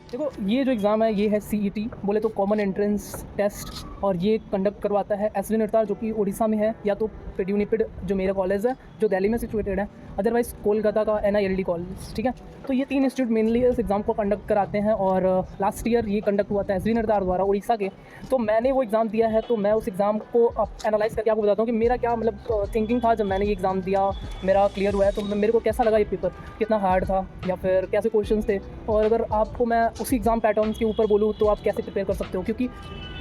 देखो, ये जो एग्ज़ाम है ये है सीईटी, बोले तो कॉमन एंट्रेंस टेस्ट, और ये कंडक्ट करवाता है एसवी नरतार जो कि उड़ीसा में है, या तो पेड जो मेरा कॉलेज है जो दिल्ली में सिचुएटेड है, अदरवाइज़ कोलकाता का एनआईएलडी कॉलेज। ठीक है, तो ये 3 इंस्टीट्यूट मेनली इस एग्ज़ाम को कंडक्ट कराते हैं, और लास्ट ईयर ये कंडक्ट हुआ था एसवी नरतार द्वारा उड़ीसा के। तो मैंने वो एग्ज़ाम दिया है, तो मैं उस एग्ज़ाम को अब एनालाइज़ करके आपको बताता हूँ कि मेरा क्या मतलब थिंकिंग था जब मैंने ये एग्ज़ाम दिया, मेरा क्लियर हुआ है तो मेरे को कैसा लगा ये पेपर, कितना हार्ड था या फिर कैसे क्वेश्चंस थे। और अगर आपको मैं उसी एग्ज़ाम पैटर्न के ऊपर बोलूँ तो आप कैसे प्रिपेयर कर सकते हो, क्योंकि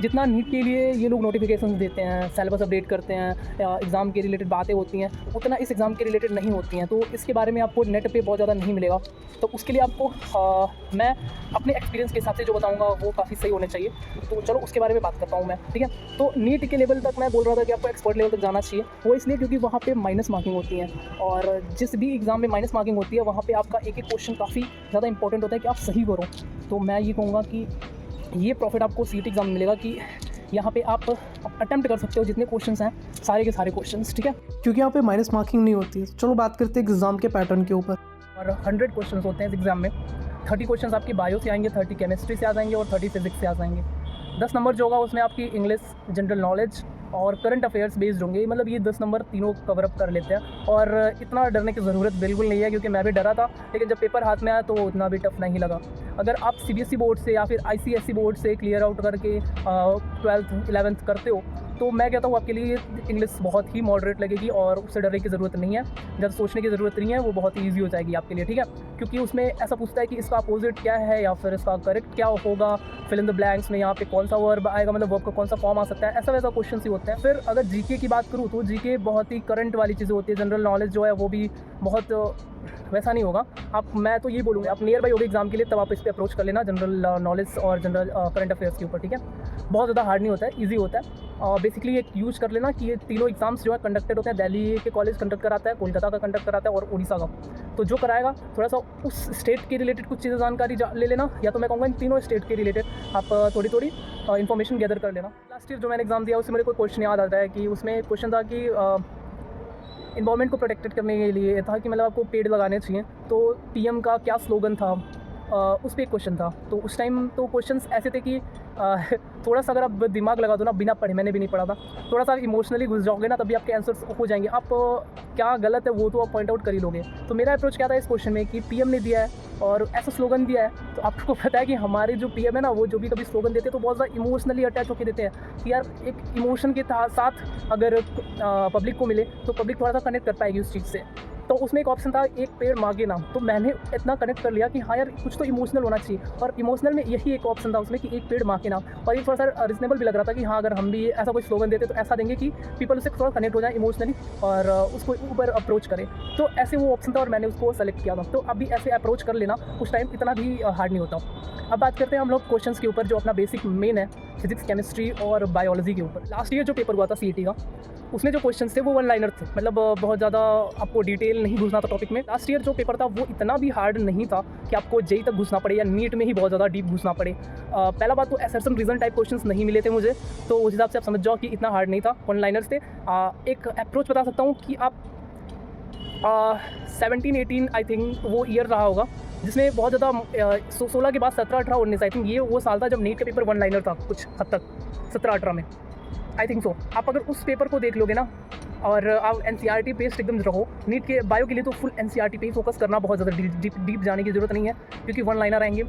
जितना नीट के लिए ये लोग नोटिफिकेशंस देते हैं, सिलेबस अपडेट करते हैं या एग्ज़ाम के रिलेटेड बातें होती हैं, उतना इस एग्ज़ाम के रिलेटेड नहीं होती हैं। तो इसके बारे में आपको नेट पे बहुत ज़्यादा नहीं मिलेगा। तो उसके लिए आपको मैं अपने एक्सपीरियंस के हिसाब से जो बताऊँगा वो काफ़ी सही होने चाहिए। तो चलो उसके बारे में बात करता हूँ मैं। ठीक है, तो नीट के लेवल तक मैं बोल रहा था कि आपको एक्सपर्ट लेवल तक जाना चाहिए। वो इसलिए क्योंकि वहाँ पे माइनस मार्किंग होती है, और जिस भी एग्ज़ाम में माइनस मार्किंग होती है वहाँ पे आपका एक एक क्वेश्चन काफ़ी ज़्यादा इंपॉर्टेंट होता है कि आप सही करो। तो मैं ये कहूँगा कि ये प्रॉफिट आपको सीईटी एग्ज़ाम में मिलेगा कि यहाँ पे आप अटेम्प्ट कर सकते हो जितने क्वेश्चंस हैं, सारे के सारे क्वेश्चंस। ठीक है, क्योंकि यहाँ पे माइनस मार्किंग नहीं होती है। चलो बात करते हैं एग्ज़ाम के पैटर्न के ऊपर। और 100 क्वेश्चंस होते हैं इस एग्ज़ाम में। 30 क्वेश्चंस आपकी बायो से आएंगे, 30 केमिस्ट्री से आ जाएंगे और 30 फिजिक्स से आ जाएंगे। 10 नंबर जो होगा उसमें आपकी इंग्लिश, जनरल नॉलेज और करंट अफेयर्स बेस्ड होंगे। मतलब ये 10 नंबर तीनों कवर अप कर लेते हैं, और इतना डरने की ज़रूरत बिल्कुल नहीं है, क्योंकि मैं भी डरा था, लेकिन जब पेपर हाथ में आया तो उतना भी टफ नहीं लगा। अगर आप सीबीएसई बोर्ड से या फिर आईसीएसई बोर्ड से क्लियर आउट करके 12th 11th करते हो, तो मैं कहता हूँ आपके लिए इंग्लिश बहुत ही मॉडरेट लगेगी, और उससे डरने की ज़रूरत नहीं है, ज़्यादा सोचने की ज़रूरत नहीं है, वो बहुत ही ईजी हो जाएगी आपके लिए। ठीक है, क्योंकि उसमें ऐसा पूछता है कि इसका अपोजिट क्या है या फिर इसका करेक्ट क्या होगा, फिल इन द ब्लैंक्स में यहाँ पे कौन सा वर्ब आएगा, मतलब वर्ब का कौन सा फॉर्म आ सकता है, ऐसा वैसा क्वेश्चन ही होते हैं। फिर अगर जीके की बात करूँ तो जीके बहुत ही करंट वाली चीज़ें होती है। जनरल नॉलेज जो है वो भी बहुत वैसा नहीं होगा। मैं तो ये बोलूँगा आप नियर बाई होगी एग्ज़ाम के लिए, तब आप इस पर अप्रोच कर लेना जनरल नॉलेज और जनरल करंट अफेयर्स के ऊपर। ठीक है, बहुत ज़्यादा हार्ड नहीं होता है, ईजी होता है। बेसिकली एक यूज़ कर लेना कि ये तीनों एग्ज़ाम्स जो है कंडक्टेड होते हैं, दिल्ली के कॉलेज कंडक्ट कराता है, कोलकाता का कंडक्ट कराता है और उड़ीसा का। तो जो कराएगा थोड़ा सा उस स्टेट के रिलेटेड कुछ चीज़ें जानकारी ले लेना, या तो मैं कहूँगा इन तीनों स्टेट के रिलेटेड आप थोड़ी थोड़ी इन्फॉर्मेशन गैदर कर लेना। लास्ट ईयर जो मैंने एग्ज़ाम दिया उससे मेरे को क्वेश्चन याद आता है कि उसमें क्वेश्चन था कि इन्वायरमेंट को प्रोटेक्टेड करने के लिए था कि मतलब आपको पेड़ लगाने चाहिए, तो पीएम का क्या स्लोगन था, उस पर एक क्वेश्चन था। तो उस टाइम तो क्वेश्चंस ऐसे थे कि थोड़ा सा अगर आप दिमाग लगा दो ना, बिना पढ़े, मैंने भी नहीं पढ़ा था, थोड़ा सा इमोशनली घुस जाओगे ना, तभी आपके आंसर्स हो जाएंगे। आप क्या गलत है वो तो आप पॉइंट आउट कर ही लोगे। तो मेरा अप्रोच क्या था इस क्वेश्चन में कि पीएम ने दिया है और ऐसा स्लोगन दिया है, तो आपको पता है कि हमारे जो पीएम है ना, वो जो भी कभी स्लोगन देते हैं तो बहुत ज़्यादा इमोशनली अटैच होकर देते हैं कि यार एक इमोशन के साथ अगर पब्लिक को मिले तो पब्लिक थोड़ा सा कनेक्ट कर पाएगी उस चीज़ से। तो उसमें एक ऑप्शन था एक पेड़ मांगे ना, तो मैंने इतना कनेक्ट कर लिया कि हाँ यार कुछ तो इमोशनल होना चाहिए, और इमोशनल में यही एक ऑप्शन था उसमें कि एक पेड़ मांगे ना। और ये थोड़ा सा रिजनेबल भी लग रहा था कि हाँ अगर हम भी ऐसा कोई स्लोगन देते तो ऐसा देंगे कि पीपल उससे थोड़ा कनेक्ट हो जाए इमोशनली और उसको ऊपर अप्रोच करें। तो ऐसे वो ऑप्शन था और मैंने उसको सेलेक्ट किया था। तो अभी ऐसे अप्रोच कर लेना, उस टाइम इतना भी हार्ड नहीं होता। अब बात करते हैं हम लोग क्वेश्चंस के ऊपर, जो अपना बेसिक मेन है फिजिक्स, केमिस्ट्री और बायोलॉजी के ऊपर। लास्ट ईयर जो पेपर हुआ था सीईटी का, उसमें जो क्वेश्चंस थे वो वन लाइनर थे, मतलब बहुत ज़्यादा आपको डिटेल नहीं घुसना था टॉपिक में। लास्ट ईयर जो पेपर था वो इतना भी हार्ड नहीं था कि आपको जेई तक घुसना पड़े या नीट में ही बहुत ज़्यादा डीप घुसना पड़े। पहला बात तो असर्शन रीजन टाइप क्वेश्चंस नहीं मिले थे मुझे, तो उस हिसाब से आप समझ जाओ कि इतना हार्ड नहीं था, वन लाइनर्स थे। एक अप्रोच बता सकता हूँ कि आप 17-18 आई थिंक वो ईयर रहा होगा जिसमें बहुत ज़्यादा 16 के बाद 17-18 19 आई थिंक ये वो साल था जब नीट का पेपर वन लाइनर था कुछ हद तक, 17-18 में आई थिंक सो। आप अगर उस पेपर को देख लोगे ना और आप एनसीईआरटी बेस्ड एकदम रहो, नीट के बायो के लिए तो फुल एनसीईआरटी पे ही फोकस करना, बहुत ज़्यादा डीप जाने की जरूरत नहीं है, क्योंकि वन लाइनर आएंगे।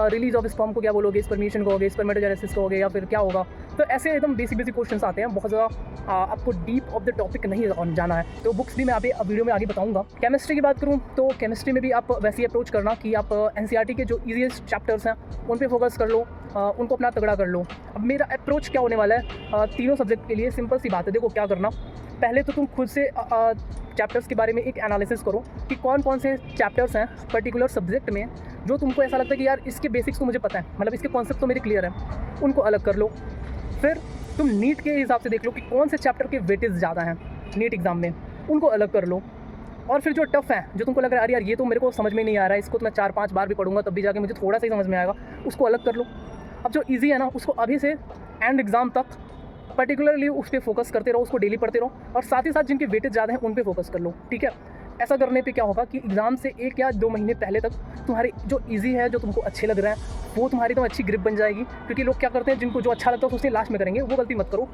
रिलीज ऑफ स्पर्म को क्या बोलोगे, स्पर्मेशन को होगे, स्पर्मेटोजेनेसिस को होगे, या फिर क्या होगा। तो ऐसे एकदम बेसिक क्वेश्चंस आते हैं, बहुत ज़्यादा आपको डीप ऑफ द टॉपिक नहीं जाना है। तो बुक्स भी मैं अभी वीडियो में आगे बताऊंगा। केमिस्ट्री की बात करूँ तो केमिस्ट्री में भी आप वैसे ही अप्रोच करना कि आप एनसीईआरटी के जो ईजीएस्ट चैप्टर्स हैं उन पे फोकस कर लो, उनको अपना तगड़ा कर लो। अब मेरा अप्रोच क्या होने वाला है तीनों सब्जेक्ट के लिए, सिंपल सी बात है। देखो क्या करना, पहले तो तुम खुद से चैप्टर्स के बारे में एक एनालिसिस करो कि कौन कौन से चैप्टर्स हैं पर्टिकुलर सब्जेक्ट में जो तुमको ऐसा लगता है कि यार इसके बेसिक्स तो मुझे पता है, मतलब इसके कॉन्सेप्ट तो मेरे क्लियर है, उनको अलग कर लो। फिर तुम नीट के हिसाब से देख लो कि कौन से चैप्टर के वेटेज ज़्यादा हैं नीट एग्ज़ाम में, उनको अलग कर लो। और फिर जो टफ़ है, जो तुमको लग रहा है यार ये तो मेरे को समझ में नहीं आ रहा है, इसको तो मैं 4-5 बार भी पढ़ूंगा तब भी जाके मुझे थोड़ा सा ही समझ में आएगा, उसको अलग कर लो। अब जो ईजी है ना, उसको अभी से एंड एग्ज़ाम तक पर्टिकुलरली उस पर फोकस करते रहो, उसको डेली पढ़ते रहो, और साथ ही साथ जिनके वेटेज ज़्यादा हैं उन पे फोकस कर लो। ठीक है, ऐसा करने पे क्या होगा कि एग्ज़ाम से 1 या 2 महीने पहले तक तुम्हारे जो ईजी है, जो तुमको अच्छे लग रहे हैं, वो तुम्हारी एकदम अच्छी ग्रिप बन जाएगी। क्योंकि लोग क्या करते हैं, जिनको जो अच्छा लगता है उसने लास्ट में करेंगे, वो गलती मत करो।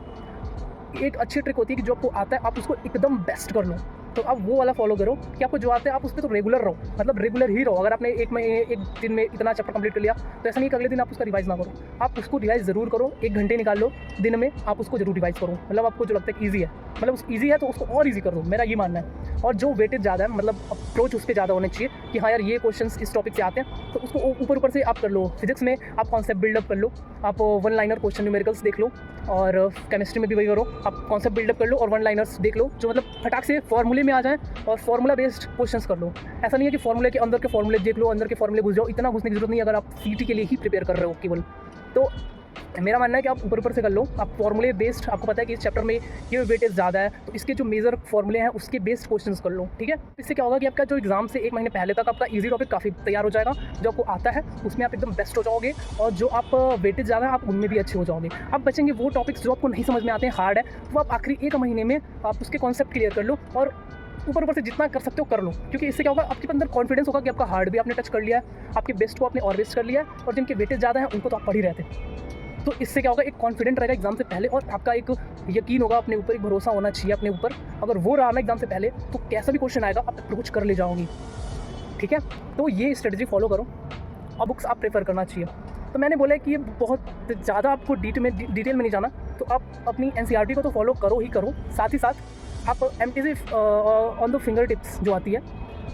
एक अच्छी ट्रिक होती है कि जो आपको आता है आप उसको एकदम बेस्ट कर लो। तो आप वो वाला फॉलो करो कि आपको जो आता है आप उस पर तो रेगुलर रहो, मतलब रेगुलर ही रहो। अगर आपने एक दिन में इतना चैप्टर कंप्लीट कर लिया तो ऐसा नहीं कि अगले दिन आप उसका रिवाइज ना करो, आप उसको रिवाइज ज़रूर करो। 1 घंटे निकाल लो दिन में, आप उसको जरूर रिवाइज करो। मतलब आपको जो लगता है ईजी है, मतलब उस ईजी है तो उसको और ईजी कर दो, मेरा ये मानना है। और जो वेटेज ज़्यादा है, मतलब अप्रोच उस पर ज़्यादा होना चाहिए कि हाँ यार ये क्वेश्चंस इस टॉपिक से आते हैं, तो उसको ऊपर से आप कर लो। फिजिक्स में आप कॉन्सेप्ट बिल्डअप कर लो, आप 1 लाइनर क्वेश्चन न्यूमेरिकल्स देख लो, और केमिस्ट्री में भी वही करो, आप कॉन्सेप्ट बिल्डअप कर लो और 1 लाइनर्स देख लो, जो मतलब फटाक से फॉर्मूले में आ जाए, और फार्मूला बेस्ड क्वेश्चंस कर लो। ऐसा नहीं है कि फार्मूले के अंदर के फार्मूले देख लो, अंदर के फार्मूले घुस जाओ, इतना घुसने की जरूरत नहीं है अगर आप सीटी के लिए ही प्रिपेयर कर रहे हो केवल। तो मेरा मानना है कि आप ऊपर से कर लो, आप फार्मूले बेस्ड, आपको पता है कि इस चैप्टर में ये वेटेज ज़्यादा है तो इसके जो मेजर फार्मूले हैं उसके बेस्ड क्वेश्चंस कर लो, ठीक है। इससे क्या होगा कि आपका जो एग्जाम से 1 महीने पहले तक आपका ईजी टॉपिक काफ़ी तैयार हो जाएगा, जो आपको आता है उसमें आप एकदम बेस्ट हो जाओगे, और जो आप वेटेज ज़्यादा है आप उनमें भी अच्छे हो जाओगे। आप बचेंगे वो टॉपिक्स जो आपको नहीं समझ में आते हैं, हार्ड है, तो आप आखिरी 1 महीने में आप उसके कॉन्सेप्ट क्लियर कर लो, और ऊपर से जितना कर सकते हो कर लो। क्योंकि इससे क्या होगा, आपके अंदर कॉन्फिडेंस होगा कि आपका हार्ड भी आपने टच कर लिया है, आपके बेस्ट को आपने और बेस्ट कर लिया है, और जिनके वेटेज ज़्यादा है उनको तो आप पढ़ ही रहते हैं। तो इससे क्या होगा, एक कॉन्फिडेंट रहेगा एग्जाम से पहले, और आपका एक यकीन होगा अपने ऊपर, एक भरोसा होना चाहिए अपने ऊपर। अगर वो रहा ना एग्जाम से पहले, तो कैसा भी क्वेश्चन आएगा आप अप्रोच कर ले जाओगी, ठीक है। तो ये स्ट्रेटजी फॉलो करो, और बुक्स आप प्रेफर करना चाहिए। तो मैंने बोला कि ये बहुत ज़्यादा आपको डिटेल में नहीं जाना, तो आप अपनी NCERT को तो फॉलो करो ही करो, साथ ही साथ आप MTC on the finger tips जो आती है,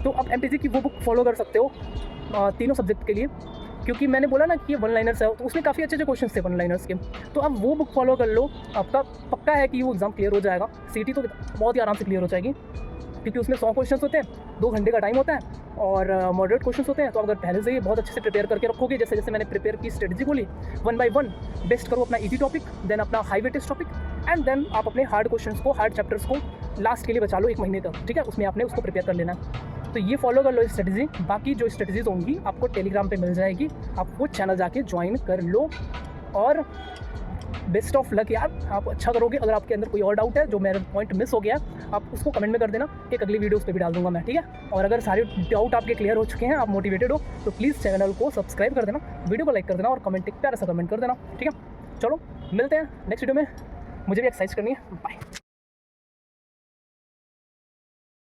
तो आप MTC की वो बुक फॉलो कर सकते हो तीनों सब्जेक्ट के लिए। क्योंकि मैंने बोला ना कि ये 1 लाइनर्स है, तो उसमें काफ़ी अच्छे क्वेश्चन थे 1 लाइनर्स के, तो आप वो बुक फॉलो कर लो, आपका पक्का है कि वो एग्ज़ाम क्लियर हो जाएगा। सीटी तो बहुत ही आराम से क्लियर हो जाएगी, क्योंकि उसमें 100 क्वेश्चन होते हैं, 2 घंटे का टाइम होता है, और मॉडरेट क्वेश्चन होते हैं। तो अगर पहले से ही बहुत अच्छे से प्रिपेयर करके रखोगे, जैसे जैसे मैंने प्रिपेयर की स्ट्रेटजी बोली, 1 by 1 बेस्ट करो अपना ईजी टॉपिक, देन अपना high weightage topic, and then आप अपने हार्ड क्वेश्चंस को, हार्ड चैप्टर्स को लास्ट के लिए बचा लो 1 महीने तक, ठीक है। उसमें आपने उसको प्रिपेयर कर लेना है। तो ये फॉलो कर लो स्ट्रेटजी। बाकी जो स्ट्रेटजीज होंगी आपको टेलीग्राम पे मिल जाएगी, आप वो चैनल जाके ज्वाइन कर लो, और बेस्ट ऑफ लक यार, आप अच्छा करोगे। अगर आपके अंदर कोई और डाउट है, जो मेरा पॉइंट मिस हो गया, आप उसको कमेंट में कर देना, एक अगली वीडियो उस पर भी डाल दूंगा मैं, ठीक है। और अगर सारे डाउट आपके क्लियर हो चुके हैं, आप मोटिवेटेड हो, तो प्लीज़ चैनल को सब्सक्राइब कर देना, वीडियो को लाइक कर देना, और कमेंट, एक प्यारा सा कमेंट कर देना, ठीक है। चलो मिलते हैं नेक्स्ट वीडियो में, मुझे भी एक्सरसाइज करनी है, बाय।